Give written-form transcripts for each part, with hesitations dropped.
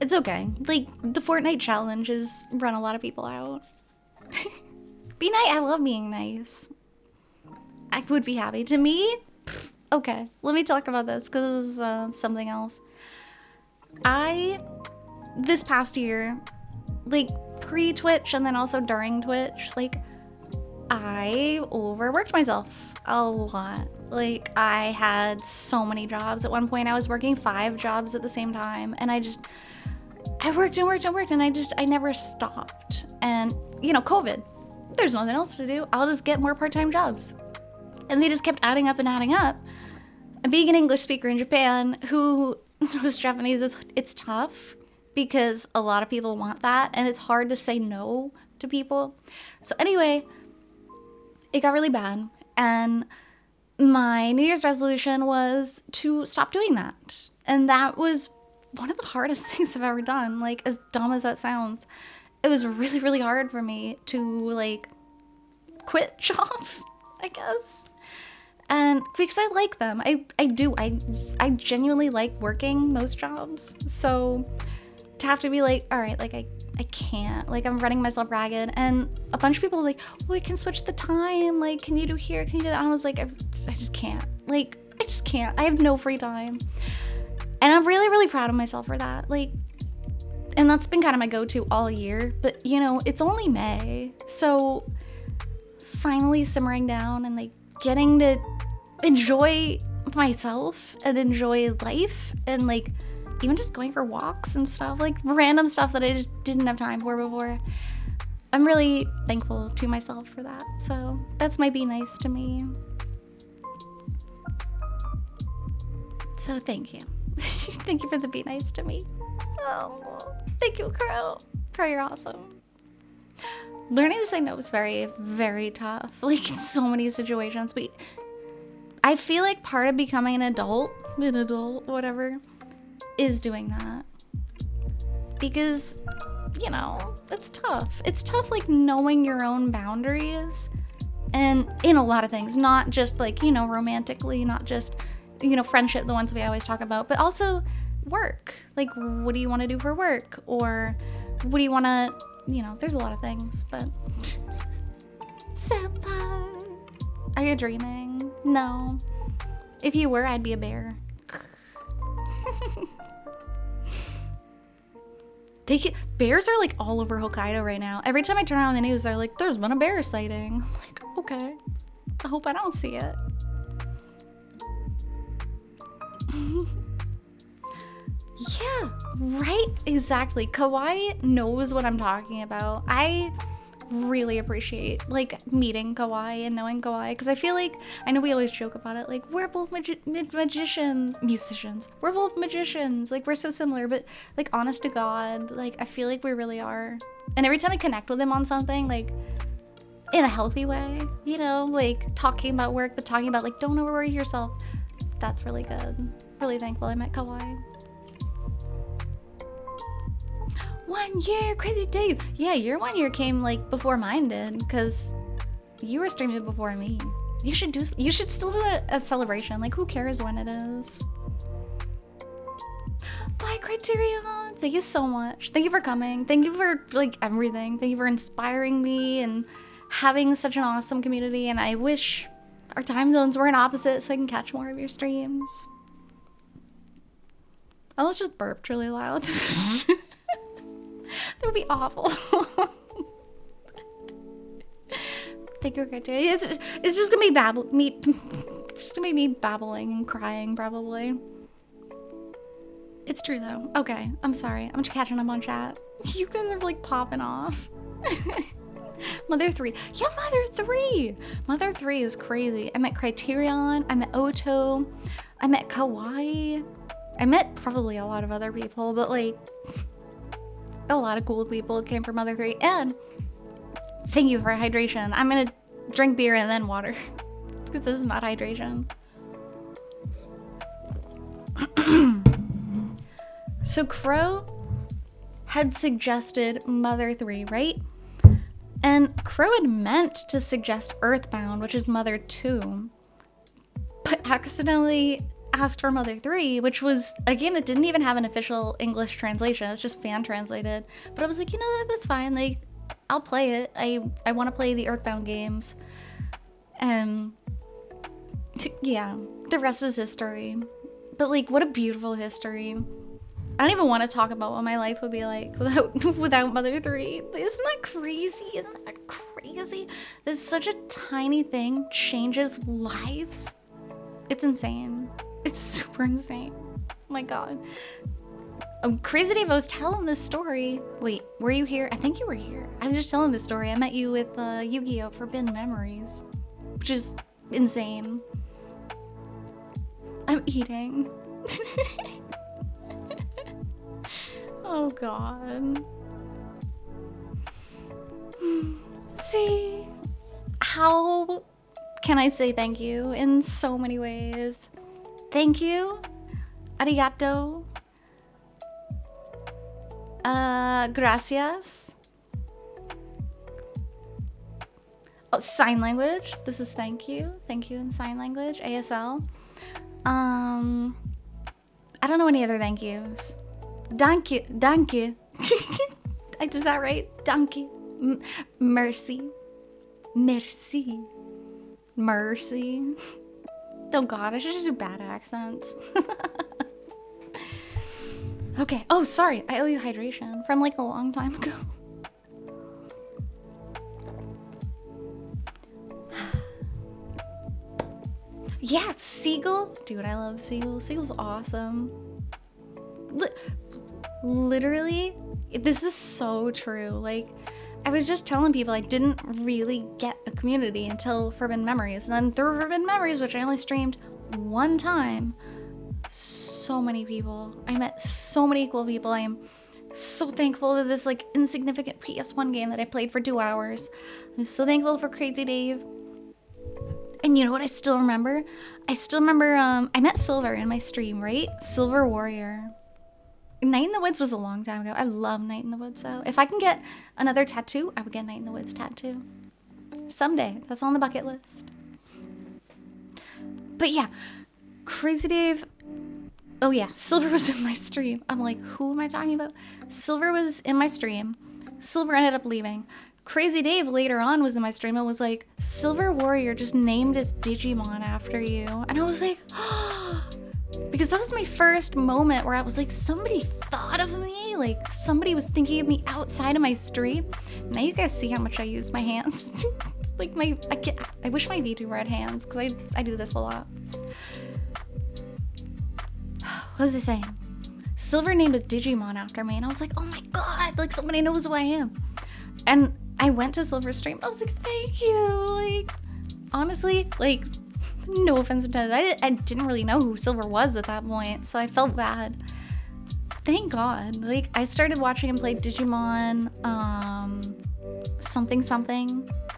It's okay. Like, the Fortnite challenges run a lot of people out. Be nice. I love being nice. I would be happy. To me, okay, let me talk about this because this is something else. This past year, like pre-Twitch and then also during Twitch, like I overworked myself a lot. Like I had so many jobs. At one point I was working 5 jobs at the same time, and I worked and worked and worked, and I never stopped. And you know, COVID, there's nothing else to do. I'll just get more part-time jobs. And they just kept adding up and adding up. And being an English speaker in Japan who knows Japanese, it's tough because a lot of people want that, and it's hard to say no to people. So anyway, it got really bad, and my New Year's resolution was to stop doing that. And that was one of the hardest things I've ever done. Like, as dumb as that sounds, it was really, really hard for me to like quit jobs, I guess. And because I like them, I genuinely like working most jobs. So to have to be like, all right, like I can't, like I'm running myself ragged. And a bunch of people were like, well, we can switch the time. Like, can you do here? Can you do that? And I was like, I just can't. Like, I just can't. I have no free time. And I'm really, really proud of myself for that. Like, and that's been kind of my go-to all year. But you know, it's only May. So finally simmering down and like getting to enjoy myself and enjoy life, and like even just going for walks and stuff, like random stuff that I just didn't have time for before. I'm really thankful to myself for that. So that's my be nice to me. So thank you. Thank you for the be nice to me. Oh, thank you, Crow. Crow, you're awesome. Learning to say no is very, very tough, like in so many situations. But I feel like part of becoming an adult, whatever, is doing that. Because, you know, it's tough. It's tough, like, knowing your own boundaries. And in a lot of things, not just, like, you know, romantically, not just, you know, friendship, the ones we always talk about, but also work. Like, what do you want to do for work? Or what do you want to... You know, there's a lot of things, but... Senpai! Are you dreaming? No. If you were, I'd be a bear. Bears are like all over Hokkaido right now. Every time I turn on the news, they're like, there's been a bear sighting. I'm like, okay. I hope I don't see it. Yeah, right? Exactly. Kawaii knows what I'm talking about. I really appreciate, like, meeting Kawaii and knowing Kawaii, because I feel like, I know we always joke about it, like, we're both musicians. We're both magicians. Like, we're so similar, but, like, honest to God, like, I feel like we really are. And every time I connect with him on something, like, in a healthy way, you know, like, talking about work, but talking about, like, don't overwork yourself. That's really good. Really thankful I met Kawaii. 1 year, crazy Dave. Yeah, your 1 year came like before mine did, because you were streaming before me. You should still do a celebration. Like, who cares when it is? Bye, Criterion. Thank you so much. Thank you for coming. Thank you for like everything. Thank you for inspiring me and having such an awesome community. And I wish our time zones weren't opposite so I can catch more of your streams. I was just burped really loud. That would be awful. Thank you, Criteria. It's just gonna be it's just gonna be me babbling and crying, probably. It's true though. Okay, I'm sorry. I'm just catching up on chat. You guys are like popping off. Mother 3. Yeah, Mother 3. Mother 3 is crazy. I met Criterion. I met Oto. I met Kawaii. I met probably a lot of other people, but like a lot of cool people came from Mother 3. And thank you for hydration. I'm gonna drink beer and then water because this is not hydration. So Crow had suggested Mother 3, right? And Crow had meant to suggest Earthbound, which is Mother 2, but accidentally asked for Mother 3, which was a game that didn't even have an official English translation. It's just fan translated. But I was like, you know what, that's fine. Like, I'll play it. I want to play the Earthbound games. And yeah, the rest is history. But like, what a beautiful history. I don't even want to talk about what my life would be like without Mother 3. Isn't that crazy? Isn't that crazy? This such a tiny thing changes lives. It's insane. It's super insane. Oh my god. Crazy Dave, I was telling this story. Wait, were you here? I think you were here. I was just telling this story. I met you with Yu-Gi-Oh! Forbidden Memories, which is insane. I'm eating. Oh god. See, how can I say thank you in so many ways? Thank you. Arigato. Gracias. Oh, sign language. This is thank you. Thank you in sign language. ASL. I don't know any other thank yous. Danke. Danke. Is that right? Danke. Mercy. Merci. Mercy. Oh god, I should just do bad accents. Okay. Oh, sorry. I owe you hydration from like a long time ago. Yeah, Seagull. Dude, I love Seagull. Seagull's awesome. Literally, this is so true. Like, I was just telling people I didn't really get a community until Forbidden Memories. And then through Forbidden Memories, which I only streamed one time, so many people. I met so many cool people. I am so thankful to this like insignificant PS1 game that I played for 2 hours. I'm so thankful for Crazy Dave. And you know what I still remember? I met Silver in my stream, right? Silver Warrior. Night in the Woods was a long time ago. I love Night in the Woods though. If I can get another tattoo, I would get Night in the Woods tattoo. Someday. That's on the bucket list. But yeah, Crazy Dave. Oh yeah, Silver was in my stream. I'm like, who am I talking about? Silver was in my stream. Silver ended up leaving. Crazy Dave later on was in my stream and was like, Silver Warrior just named his Digimon after you. And I was like, oh, because that was my first moment where I was like, somebody thought of me. Like somebody was thinking of me outside of my stream. Now you guys see how much I use my hands. Like I wish my VTuber had hands because I do this a lot. What was I saying? Silver named a Digimon after me and I was like, oh my god, like somebody knows who I am. And I went to Silver's stream. I was like, thank you. Like, honestly, like, no offense intended. I didn't really know who Silver was at that point, so I felt bad. Thank God. Like, I started watching him play Digimon, something.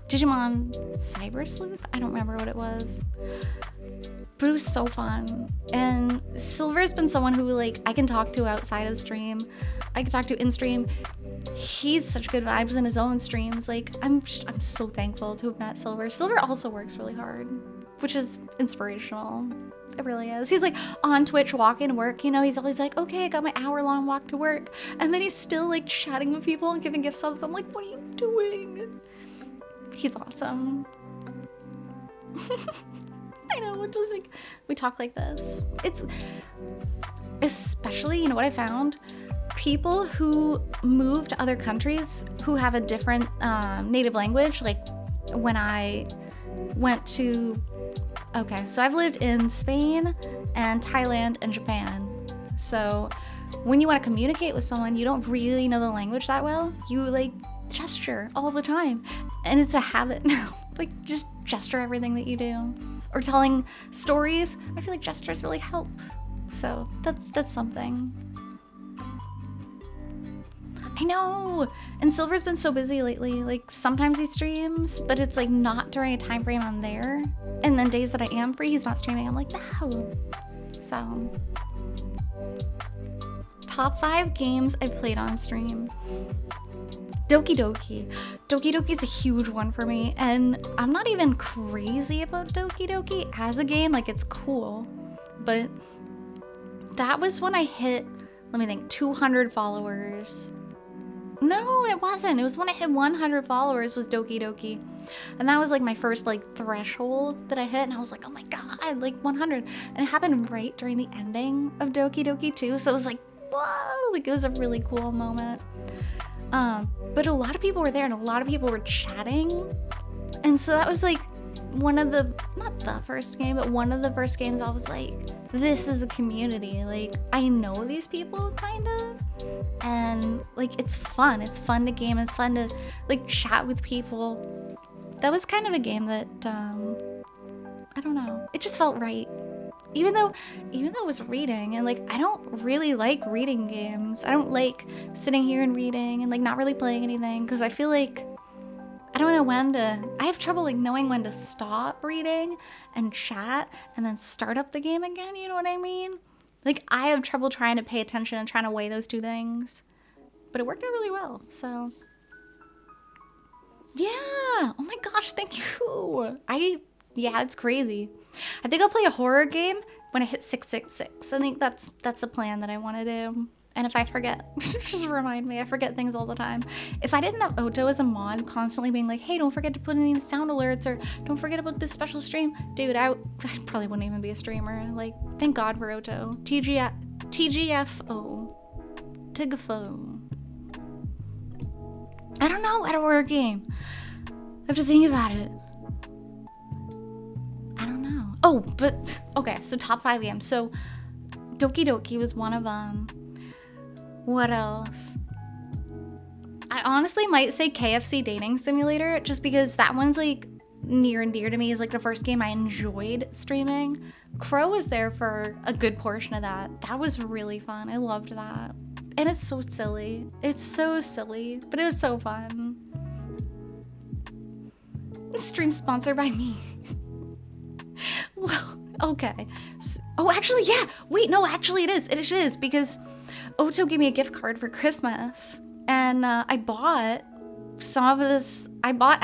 Digimon Cyber Sleuth? I don't remember what it was. But it was so fun. And Silver's been someone who, like, I can talk to outside of stream. I can talk to in stream. He's such good vibes in his own streams. Like, I'm so thankful to have met Silver. Silver also works really hard, which is inspirational. It really is. He's like on Twitch walking to work, you know, he's always like, okay, I got my hour-long walk to work. And then he's still like chatting with people and giving gift subs. I'm like, what are you doing? He's awesome. I know, just like, we talk like this. It's, especially, you know what I found? People who move to other countries who have a different native language, like when I went to, okay, so I've lived in Spain and Thailand and Japan. So when you want to communicate with someone, you don't really know the language that well. You like gesture all the time. And it's a habit now. Like just gesture everything that you do. Or telling stories, I feel like gestures really help. So that's something. I know, and Silver's been so busy lately. Like sometimes he streams, but it's like not during a time frame I'm there. And then days that I am free, he's not streaming. I'm like, no. So, top 5 games I played on stream. Doki Doki. Doki Doki's a huge one for me, and I'm not even crazy about Doki Doki as a game. Like it's cool. but that was when I hit, let me think, 200 followers. No, it wasn't. It was when I hit 100 followers was Doki Doki. And that was like my first like threshold that I hit. And I was like, oh my God, like 100. And it happened right during the ending of Doki Doki too. So it was like, whoa, like it was a really cool moment. But a lot of people were there and a lot of people were chatting. And so that was like one of the, not the first game, but one of the first games I was like, this is a community. Like I know these people kind of. And like it's fun to game, it's fun to like chat with people. That was kind of a game that I don't know, it just felt right, even though it was reading, and like I don't really like reading games. I don't like sitting here and reading and like not really playing anything, because I feel like I don't know when to, I have trouble like knowing when to stop reading and chat and then start up the game again, you know what I mean? Like, I have trouble trying to pay attention and trying to weigh those two things. But it worked out really well, so. Yeah! Oh my gosh, thank you! Yeah, it's crazy. I think I'll play a horror game when I hit 666. I think that's the plan that I want to do. And if I forget, just remind me. I forget things all the time. If I didn't have Oto as a mod constantly being like, hey, don't forget to put in these sound alerts, or don't forget about this special stream, dude, I probably wouldn't even be a streamer. Like, thank God for Oto. TGFO. Tigafo. I don't know how to work a game. I have to think about it. I don't know. Oh, but, okay, so top 5 games. So, Doki Doki was one of them. What else? I honestly might say KFC Dating Simulator, just because that one's like near and dear to me. Is like the first game I enjoyed streaming. Crow was there for a good portion of that. That was really fun. I loved that. And it's so silly. It's so silly, but it was so fun. Stream sponsored by me. Well, okay. Oh, actually, yeah. Wait, no, actually it is. It is, because Oto gave me a gift card for Christmas, and I bought some of this. I bought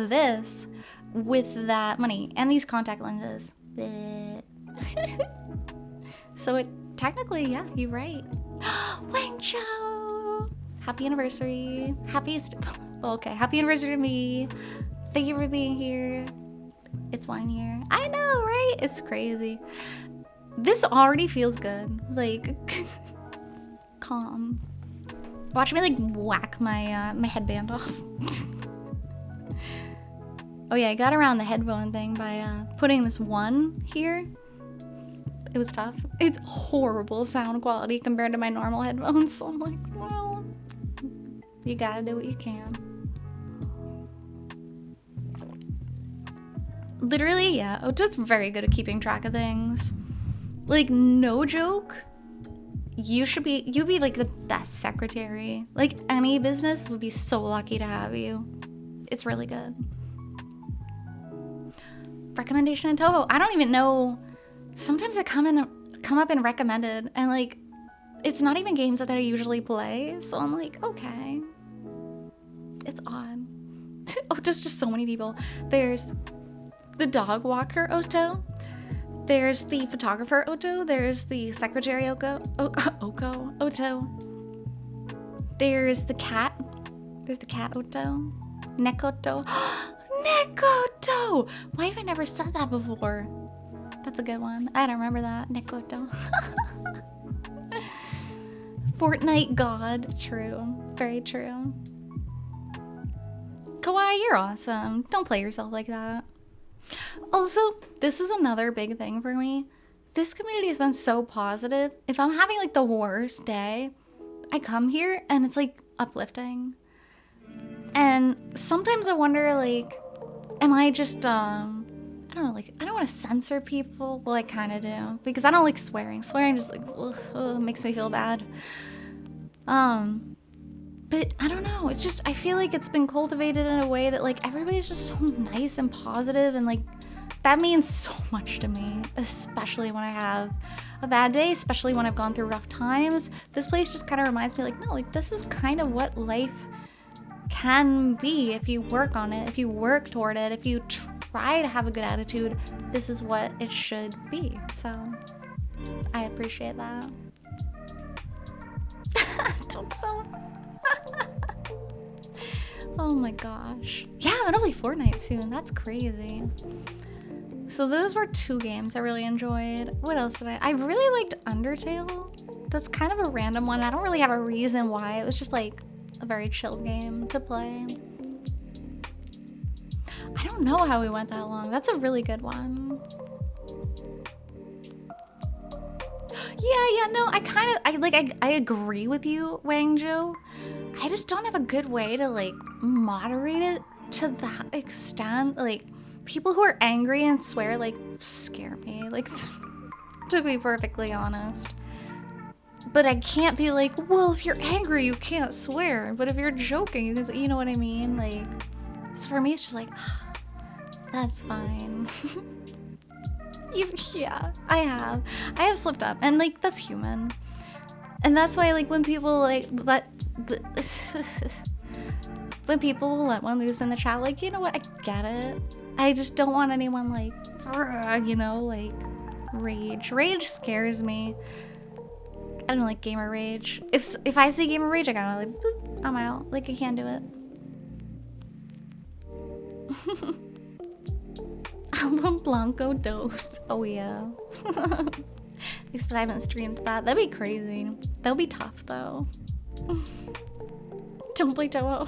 this with that money and these contact lenses. So it technically, yeah, you're right. Wang Chao! Happy anniversary. Happy anniversary to me. Thank you for being here. It's 1 year. I know, right? It's crazy. This already feels good. Like, calm. Watch me like whack my my headband off. Oh yeah, I got around the headphone thing by putting this one here. It was tough. It's horrible sound quality compared to my normal headphones, so I'm like, well, you gotta do what you can. Literally, yeah, Oto's very good at keeping track of things. Like, no joke. You'd be like the best secretary. Like, any business would be so lucky to have you. It's really good. Recommendation in Toho. I don't even know. Sometimes I come up in recommended, and like, it's not even games that I usually play. So I'm like, okay. It's odd. Oh, there's just so many people. There's the dog walker Oto. There's the photographer Oto. There's the secretary Oto. There's the cat. There's the cat Oto. Nekoto. Nekoto! Why have I never said that before? That's a good one. I don't remember that. Nekoto. Fortnite God. True. Very true. Kawaii, you're awesome. Don't play yourself like that. Also, this is another big thing for me. This community has been so positive. If I'm having like the worst day, I come here and it's like uplifting. And sometimes I wonder, like, am I just, I don't know, like, I don't want to censor people. Well, I kind of do, because I don't like swearing. Swearing just like, ugh, makes me feel bad. But I don't know, it's just, I feel like it's been cultivated in a way that like everybody's just so nice and positive, and like that means so much to me, especially when I have a bad day, especially when I've gone through rough times. This place just kind of reminds me like, no, like this is kind of what life can be if you work on it, if you work toward it, if you try to have a good attitude. This is what it should be. So I appreciate that. Took so. Oh my gosh. Yeah, I'm gonna play Fortnite soon. That's crazy. So those were 2 games I really enjoyed. What else did I really liked Undertale. That's kind of a random one. I don't really have a reason why. It was just like a very chill game to play. I don't know how we went that long. That's a really good one. Yeah, no, I agree with you, Wangjo. I just don't have a good way to like moderate it to that extent. Like, people who are angry and swear like scare me, like, to be perfectly honest. But I can't be like, well, if you're angry, you can't swear. But if you're joking, you know what I mean? Like, so for me, it's just like, that's fine. Yeah, I have slipped up, and like, that's human. And that's why, like, when people like when people let one loose in the chat, like, you know what, I get it. I just don't want anyone like, you know, like, rage scares me. I don't like gamer rage. If I see gamer rage, I gotta like, boop, I'm out. Like, I can't do it. Album Blanco Dose. Oh yeah. Except I haven't streamed that. That'd be crazy. That'll be tough though. Don't play Toho.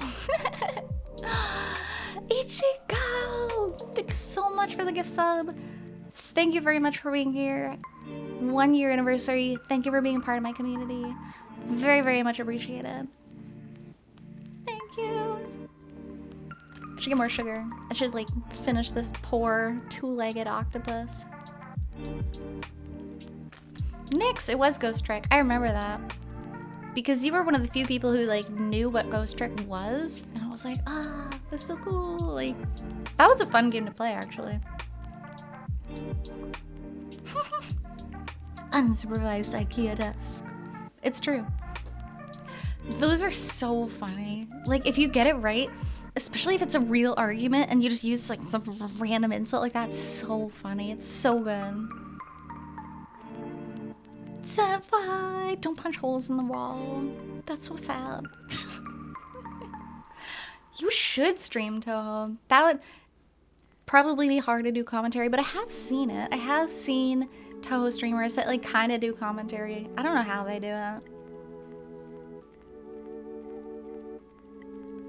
Ichigo! Thanks so much for the gift sub. Thank you very much for being here. 1 year anniversary. Thank you for being part of my community. Very, very much appreciated. Thank you. I should get more sugar. I should like finish this poor 2-legged octopus. Nix, it was Ghost Trick. I remember that. Because you were one of the few people who like knew what Ghost Trick was. And I was like, ah, that's so cool. Like, that was a fun game to play actually. Unsupervised IKEA desk. It's true. Those are so funny. Like, if you get it right, especially if it's a real argument and you just use like some random insult like that, it's so funny. It's so good. Senpai, don't punch holes in the wall. That's so sad. You should stream Toho. That would probably be hard to do commentary, but I have seen it. I have seen Toho streamers that like kind of do commentary. I don't know how they do it.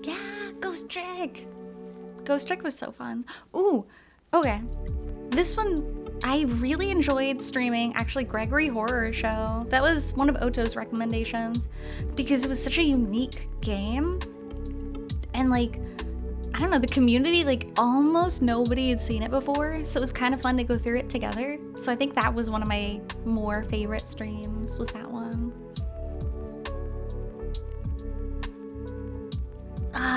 Yeah, Ghost Trick. Ghost Trick was so fun. Ooh, okay. This one, I really enjoyed streaming actually Gregory Horror Show. That was one of Oto's recommendations because it was such a unique game. And like, I don't know, the community, like almost nobody had seen it before. So it was kind of fun to go through it together. So I think that was one of my more favorite streams, was that one.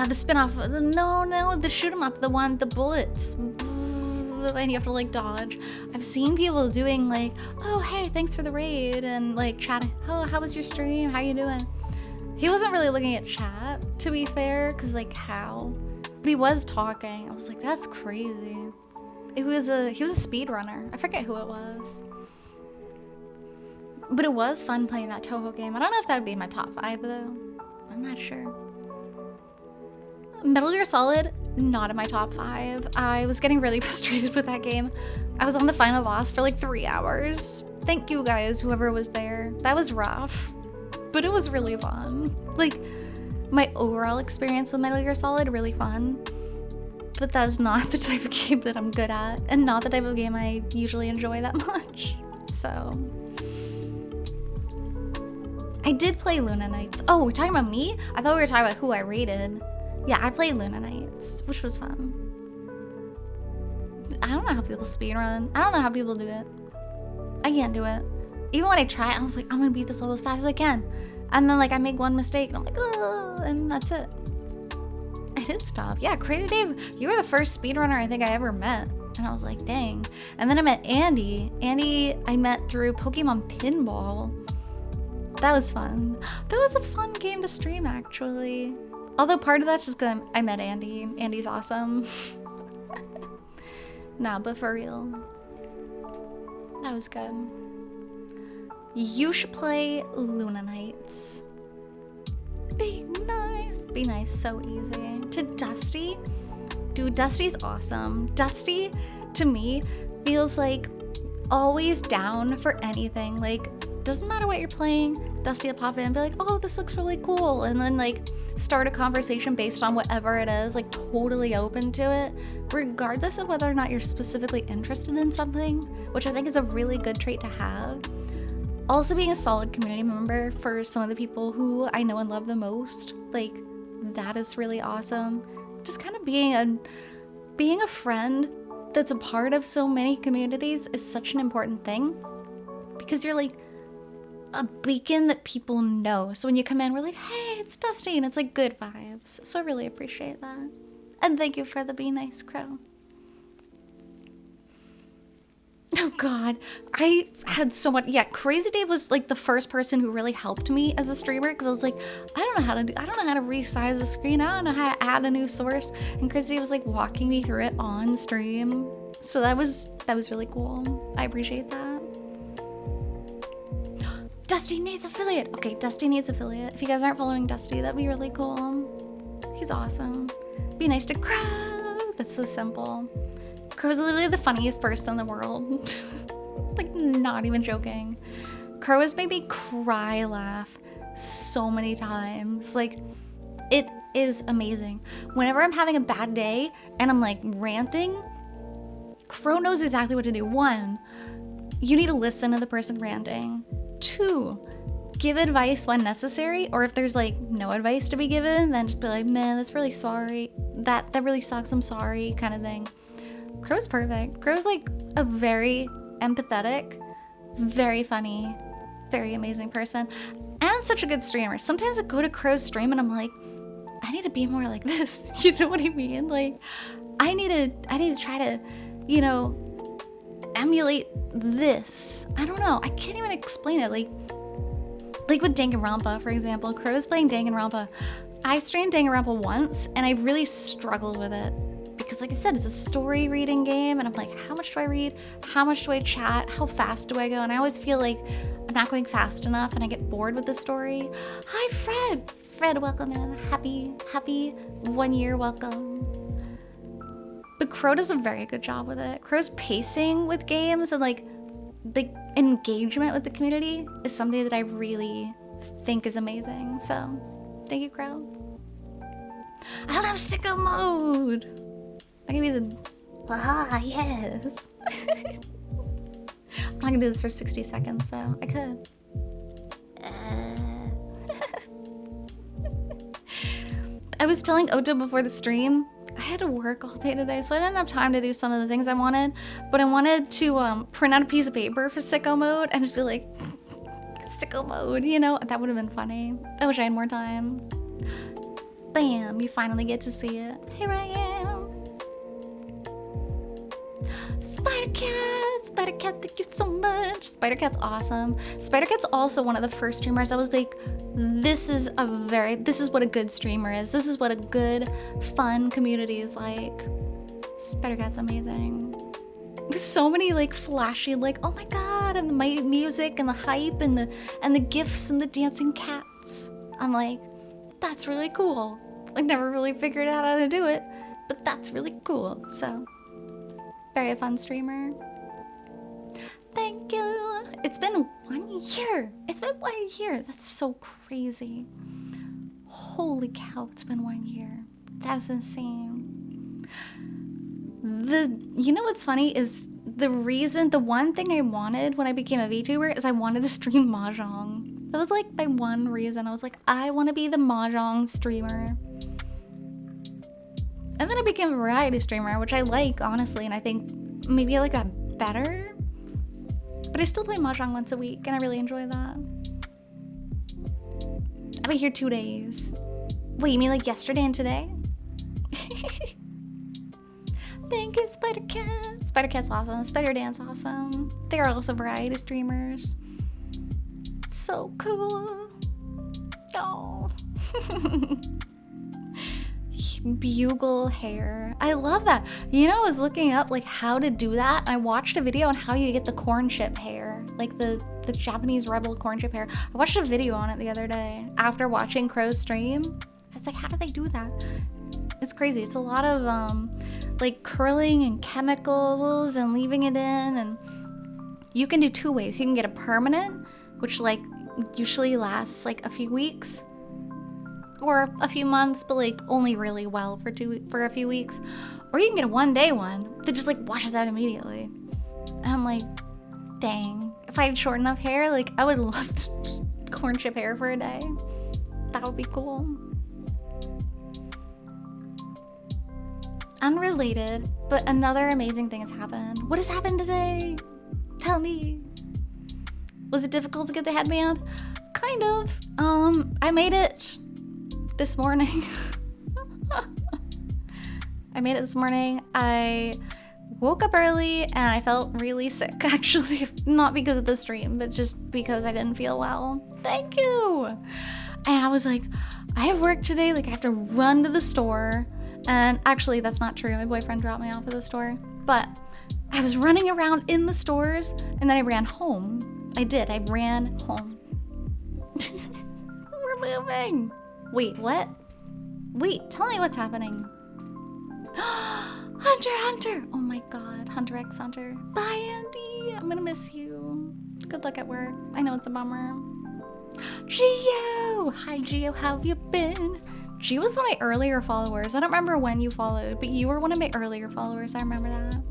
The spin-off, no, the shoot 'em up, the one, the bullets. And you have to like dodge. I've seen people doing like, oh hey, thanks for the raid, and like chatting, oh, how was your stream, how you doing? He wasn't really looking at chat, to be fair, because like how? But he was talking. I was like, that's crazy. He was a speedrunner. I forget who it was. But it was fun playing that Toho game. I don't know if that would be my top 5 though. I'm not sure. Metal Gear Solid, not in my top 5. I was getting really frustrated with that game. I was on the final boss for like 3 hours. Thank you guys, whoever was there. That was rough, but it was really fun. Like, my overall experience with Metal Gear Solid, really fun. But that's not the type of game that I'm good at, and not the type of game I usually enjoy that much. So, I did play Luna Nights. Oh, we're talking about me? I thought we were talking about who I rated. Yeah, I played Luna Nights, which was fun. I don't know how people speedrun. I don't know how people do it. I can't do it. Even when I try, I was like, I'm gonna beat this level as fast as I can. And then like I make one mistake and I'm like, oh, and that's it. I did stop. Yeah, Crazy Dave, you were the first speedrunner I think I ever met. And I was like, dang. And then I met Andy. Andy I met through Pokemon Pinball. That was fun. That was a fun game to stream actually. Although part of that's just because I met Andy. Andy's awesome. Nah, but for real. That was good. You should play Luna Nights. Be nice. Be nice, so easy. To Dusty, dude, Dusty's awesome. Dusty, to me, feels like always down for anything. Like, doesn't matter what you're playing, Dusty will pop in and be like, oh, this looks really cool. And then like start a conversation based on whatever it is, like totally open to it, regardless of whether or not you're specifically interested in something, which I think is a really good trait to have. Also being a solid community member for some of the people who I know and love the most, like that is really awesome. Just kind of being a friend that's a part of so many communities is such an important thing, because you're like a beacon that people know. So when you come in, we're like, hey, it's Dusty, and it's like good vibes. So I really appreciate that. And thank you for the Be Nice Crow. Oh God, I had so much. Yeah, Crazy Dave was like the first person who really helped me as a streamer, because I was like, I don't know how to resize the screen. I don't know how to add a new source. And Crazy Dave was like walking me through it on stream. So that was really cool. I appreciate that. Dusty needs affiliate. Okay, Dusty needs affiliate. If you guys aren't following Dusty, that'd be really cool. He's awesome. Be nice to Crow. That's so simple. Crow's literally the funniest person in the world. Like, not even joking. Crow has made me cry laugh so many times. Like, it is amazing. Whenever I'm having a bad day and I'm like ranting, Crow knows exactly what to do. 1, you need to listen to the person ranting. 2, give advice when necessary, or if there's like no advice to be given, then just be like, man, that's really sorry. That really sucks, I'm sorry, kind of thing. Crow's perfect. Crow's like a very empathetic, very funny, very amazing person, and such a good streamer. Sometimes I go to Crow's stream and I'm like, I need to be more like this. You know what I mean? Like, I need to try to, you know, emulate this. I don't know. I can't even explain it. Like with Danganronpa, for example. Crow's playing Danganronpa. I streamed Danganronpa once, and I really struggled with it. Because like I said, it's a story reading game, and I'm like, how much do I read? How much do I chat? How fast do I go? And I always feel like I'm not going fast enough, and I get bored with the story. Hi, Fred! Fred, welcome in. Happy 1 year welcome. But Crow does a very good job with it. Crow's pacing with games and like the engagement with the community is something that I really think is amazing. So, thank you, Crow. I love sicko mode! That could be the... Ah, yes! I'm not gonna do this for 60 seconds, so I could. I was telling Oto before the stream, I had to work all day today, so I didn't have time to do some of the things I wanted, but I wanted to print out a piece of paper for sicko mode and just be like, sicko mode, you know? That would have been funny. I wish I had more time. Bam, you finally get to see it. Here I am. Spider Cat, thank you so much. Spider Cat's awesome. Spider Cat's also one of the first streamers I was like, this is what a good streamer is. This is what a good, fun community is like. Spider Cat's amazing. So many like flashy, like, oh my god, and the music and the hype and the gifs and the dancing cats. I'm like, that's really cool. I never really figured out how to do it, but that's really cool. So, very fun streamer. Thank you. It's been 1 year. It's been 1 year. That's so crazy. Holy cow, it's been 1 year. That's insane. You know what's funny is the one thing I wanted when I became a VTuber is I wanted to stream Mahjong. That was like my one reason. I was like, I want to be the Mahjong streamer. And then I became a variety streamer, which I like, honestly, and I think maybe I like that better. But I still play Mahjong once a week, and I really enjoy that. I've been here 2 days. Wait, you mean like yesterday and today? Thank you, Spider Cat. Spider Cat's awesome. Spider Dan's awesome. They are also variety streamers. So cool. Oh. bugle hair. I love that. You know, I was looking up like how to do that. And I watched a video on how you get the corn chip hair, like the Japanese rebel corn chip hair. I watched a video on it the other day after watching Crow's stream. I was like, how do they do that? It's crazy. It's a lot of like curling and chemicals and leaving it in. And you can do 2 ways. You can get a permanent, which like usually lasts like a few weeks or a few months, but like only really well for a few weeks. Or you can get a 1-day one that just like washes out immediately. And I'm like, dang, if I had short enough hair, like I would love to just corn chip hair for a day. That would be cool. Unrelated, but another amazing thing has happened. What has happened today? Tell me. Was it difficult to get the headband? Kind of. I made it this morning. I made it this morning. I woke up early and I felt really sick, actually. Not because of the stream, but just because I didn't feel well. Thank you. And I was like, I have work today. Like I have to run to the store. And actually that's not true. My boyfriend dropped me off at the store. But I was running around in the stores and then I ran home. I ran home. We're moving. Wait, what? Wait, tell me what's happening. Hunter! Oh my god, Hunter x Hunter. Bye, Andy. I'm gonna miss you. Good luck at work. I know it's a bummer. Gio! Hi, Gio. How have you been? Gio was one of my earlier followers. I don't remember when you followed, but you were one of my earlier followers. I remember that.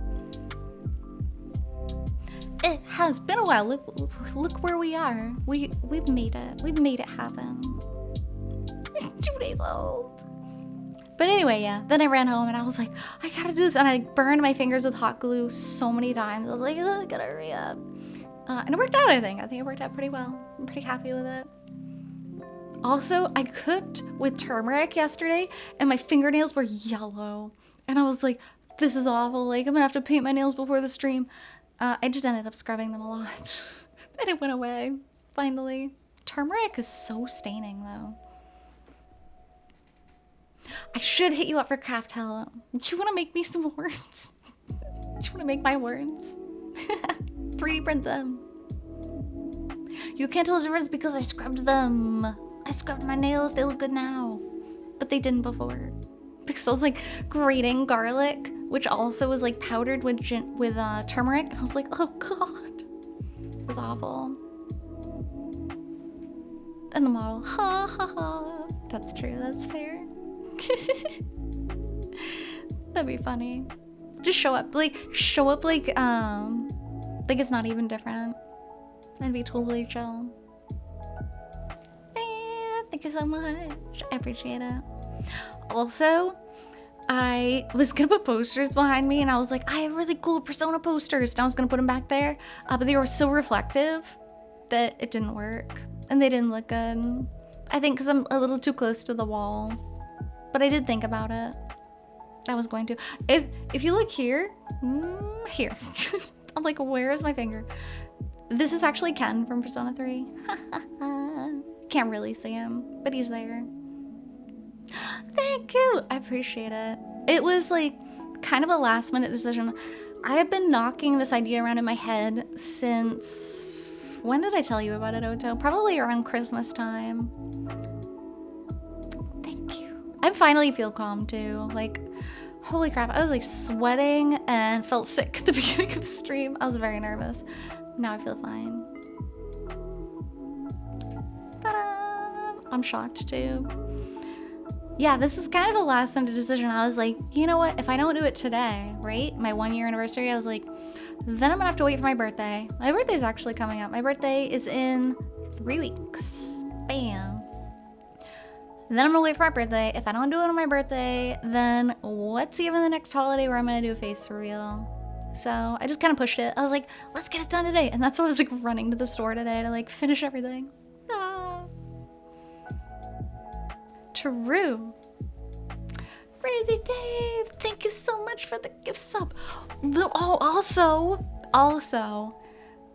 It has been a while. Look where we are. We've made it. We've made it happen. 2 days old. But anyway, yeah. Then I ran home and I was like, I gotta do this. And I burned my fingers with hot glue so many times. I was like, I gotta hurry up. And it worked out, I think. I think it worked out pretty well. I'm pretty happy with it. Also, I cooked with turmeric yesterday and my fingernails were yellow. And I was like, this is awful. Like, I'm gonna have to paint my nails before the stream. I just ended up scrubbing them a lot. And it went away, finally. Turmeric is so staining, though. I should hit you up for craft help. Do you want to make me some words? Do you want to make my words? 3D print them. You can't tell the difference because I scrubbed them. I scrubbed my nails. They look good now. But they didn't before. Because I was like grating garlic, which also was like powdered with turmeric. And I was like, oh god. It was awful. And the model, ha ha ha. That's true, that's fair. That'd be funny. Just show up like it's not even different. That'd be totally chill. Thank you so much. I appreciate it. Also, I was gonna put posters behind me and I was like, I have really cool Persona posters. And I was gonna put them back there, but they were so reflective that it didn't work. And they didn't look good. I think because I'm a little too close to the wall. But I did think about it. I was going to. If you look here, here. I'm like, where's my finger? This is actually Ken from Persona 3. Can't really see him, but he's there. Thank you. I appreciate it. It was like kind of a last minute decision. I have been knocking this idea around in my head since... When did I tell you about it, Oto? Probably around Christmas time. Thank you. I finally feel calm too. Like, holy crap. I was like sweating and felt sick at the beginning of the stream. I was very nervous. Now I feel fine. Ta-da! I'm shocked too. Yeah, this is kind of a last minute decision. I was like, you know what? If I don't do it today, right? My 1-year anniversary, I was like, then I'm gonna have to wait for my birthday. My birthday's actually coming up. My birthday is in 3 weeks. Bam. Then I'm gonna wait for my birthday. If I don't do it on my birthday, then what's even the next holiday where I'm gonna do a face reveal? So I just kind of pushed it. I was like, let's get it done today. And that's why I was like running to the store today to like finish everything. Ah. True. Crazy Dave, thank you so much for the gift sub. Also,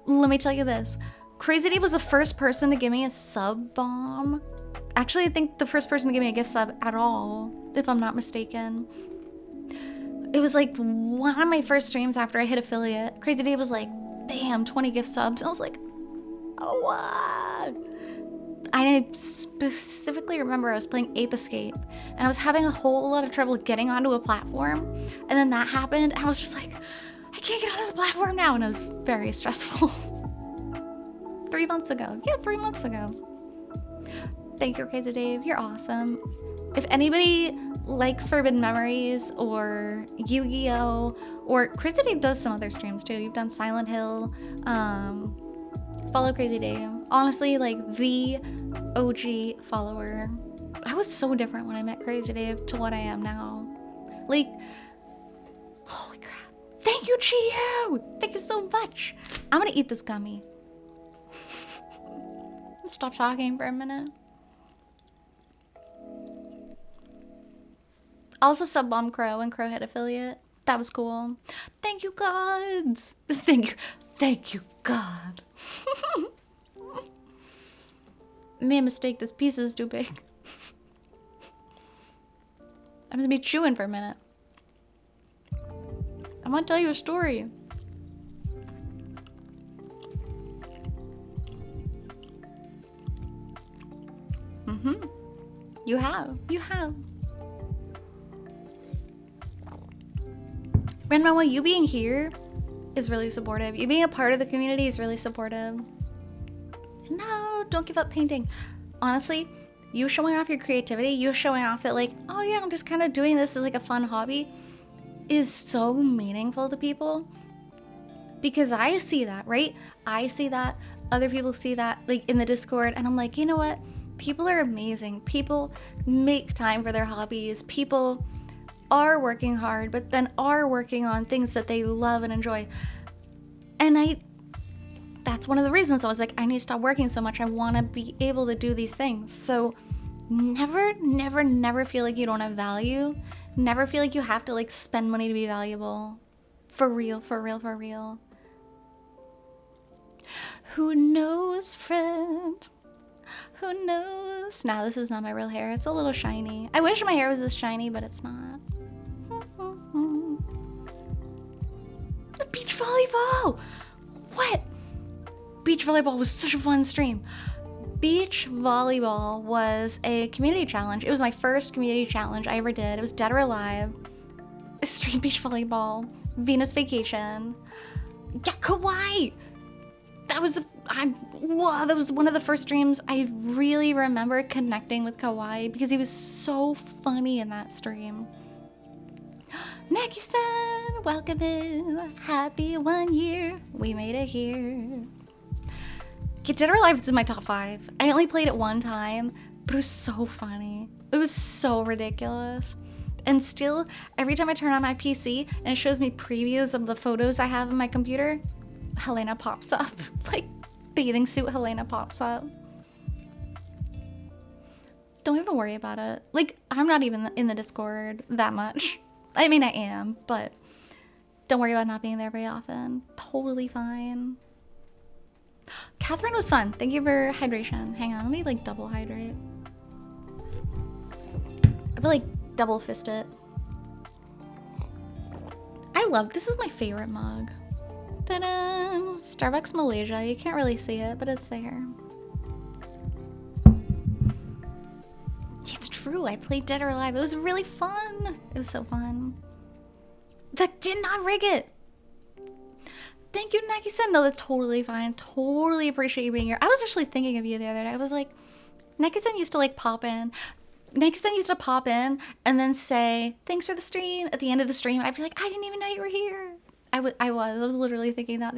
let me tell you this. Crazy Dave was the first person to give me a sub bomb. Actually, I think the first person to give me a gift sub at all. if I'm not mistaken. It was like one of my first streams after I hit affiliate. Crazy Dave was like, bam, 20 gift subs. And I was like, oh, what? I specifically remember I was playing Ape Escape and I was having a whole lot of trouble getting onto a platform. And then that happened. And I was just like, I can't get onto the platform now. And it was very stressful. 3 months ago. Yeah, 3 months ago. Thank you, Crazy Dave. You're awesome. If anybody likes Forbidden Memories or Yu-Gi-Oh! Or Crazy Dave does some other streams too. You've done Silent Hill. Follow Crazy Dave. Honestly, like the OG follower. I was so different when I met Crazy Dave to what I am now. Like, holy crap. Thank you, Chiyu! Thank you so much. I'm gonna eat this gummy. Stop talking for a minute. Also sub Bomb Crow and Crow hit affiliate. That was cool. Thank you, gods. Thank you, God. I made a mistake. This piece is too big. I'm gonna be chewing for a minute. I want to tell you a story. You have. Grandmama, you being here is really supportive. You being a part of the community is really supportive. No, don't give up painting. Honestly, you showing off your creativity, you showing off that like, oh yeah, I'm just kind of doing this as like a fun hobby is so meaningful to people. Because I see that, right? I see that, other people see that like in the Discord, and I'm like, you know what? People are amazing. People make time for their hobbies. People are working hard, but then are working on things that they love and enjoy. And that's one of the reasons I was like, I need to stop working so much. I want to be able to do these things. So never feel like you don't have value. Never feel like you have to like spend money to be valuable. For real. Who knows, friend? Who knows? Nah, this is not my real hair. It's a little shiny. I wish my hair was this shiny, but it's not. The beach volleyball! What? Beach volleyball was such a fun stream. Beach volleyball was a community challenge. It was my first community challenge I ever did. It was Dead or Alive. Stream beach volleyball. Venus Vacation. Yeah, Kawaii! That was one of the first streams I really remember connecting with Kawaii because he was so funny in that stream. Neki-san, welcome in. Happy 1 year. We made it here. Get Dead or Alive is in my top 5. I only played it one time, but it was so funny. It was so ridiculous. And still, every time I turn on my PC and it shows me previews of the photos I have on my computer, Helena pops up. Like, bathing suit Helena pops up. Don't even worry about it. Like, I'm not even in the Discord that much. I mean, I am, but don't worry about not being there very often. Totally fine. Catherine was fun. Thank you for hydration. Hang on, let me like double hydrate. I feel like double fist it. This is my favorite mug. Ta-da! Starbucks Malaysia. You can't really see it, but it's there. It's true. I played Dead or Alive. It was really fun. It was so fun. That did not rig it. Thank you, Neki-san. No, that's totally fine. Totally appreciate you being here. I was actually thinking of you the other day. I was like, Neki-san used to like pop in. Neki-san used to pop in and then say, thanks for the stream at the end of the stream. And I'd be like, I didn't even know you were here. I was literally thinking that.